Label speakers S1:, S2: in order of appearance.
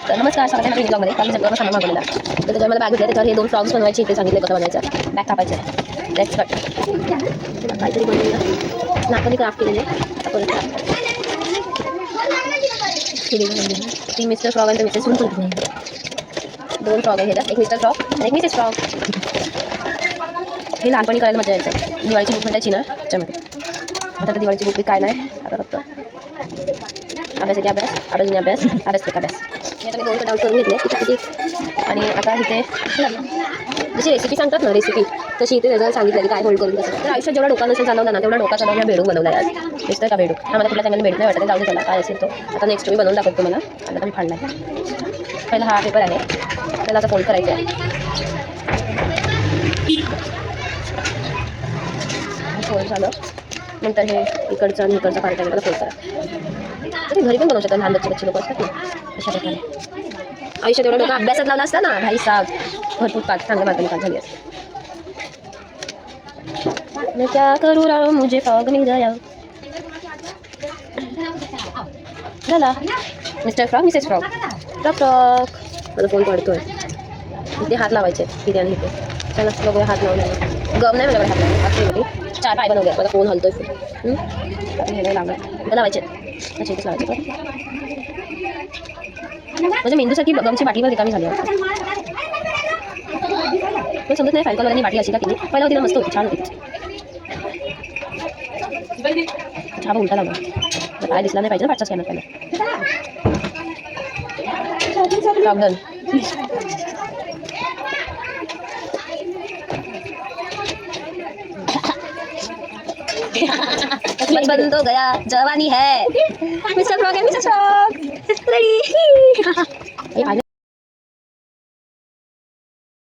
S1: तर नमस्कार, स्वागत आहे माझ्या ब्लॉगमध्ये. काल मी सगळं सामान मागवलेला तर त्याच्यावर मला बॅग घेतली. त्याच्यावर हे 2 फ्रॉक्स बनवायचे. इथे सांगितले कसं बनायचं. बॅग कापायचं. Let's cut. काहीतरी बनवूया. नाकाने क्राफ्ट केलेले. ती मिस्टर फ्रॉक आणि मिसेस म्हणून पण 2 फ्रॉक आहे. एक मिस्टर फ्रॉक आणि एक मिसेस फ्रॉक. हे लहानपणी करायला मजा यायचं. दिवाळीची बुक भेटायची ना त्याच्यामध्ये. आता तर दिवाळीची बुक काय नाही. आता फक्त अभ्यास की अभ्यास, अभ्यास की अभ्यास. मी आता 2 कट करून घेतले किती. आणि आता इथे जशी रेसिपी सांगतात ना रेसिपी तशी इथे वेगळं सांगितलं की काय होल्ड करून कसं. तर आयुष्यात जेवढा डोका नसेल चालवला ना तेवढा डोका चालवला बेडूक बनवला आहे आज. दिसतं का बेडूक? हा मला कुठल्या चांगल्या बेडूक नाही वाटत. जाऊ दे त्याला काय असेल तो. आता नेक्स्ट मी बनवून दाखवतो तुम्हाला. आता मी फाडला आहे. पहिला हा पेपर आहे. त्याला आता फोल्ड करायचा आहे. फोल्ड झालं नंतर हे इकडचं आणि इकडचं पार्ट आहे त्याला फोल्ड करा. तरी घरी पण बनवू शकतात. लहान बच्चे लोक असतात ना अशा प्रकारे. आयुष्यात एवढं डोकं अभ्यासात लावला असता ना भाई साहेब भरपूर पाच चांगल्या मार्गाने पास झाली असते. मैं क्या करूँ राव मुझे फॉग मिल गया. झाला mister frock Mrs frock. Frock frock मला फोन पडतोय. इथे हात लावायचे इथे आणि इथे. चला बघूया हात लावून. गम नाही माझ्याकडे हात लावून. 4 पाय बनवले. माझा फोन हलतोय. हे नाही लागत. लावायचे असे इथेच लावायचे. म्हणजे मेंदूसाठी गमची बाटलीवर रिकामी झाली आहे. पण समजत नाही फायकलवाल्यांनी बाटली अशी का केली. पहिला होती ना मस्त होती छान होती. चहा उलटा लावला. काय दिसला नाही पाहिजे ना पाचचा स्कॅनर पहिला. सावधान. बचपन तो गया जवानी है. मिस्टर फ्रॉक है मिस्टर फ्रॉक रेडी.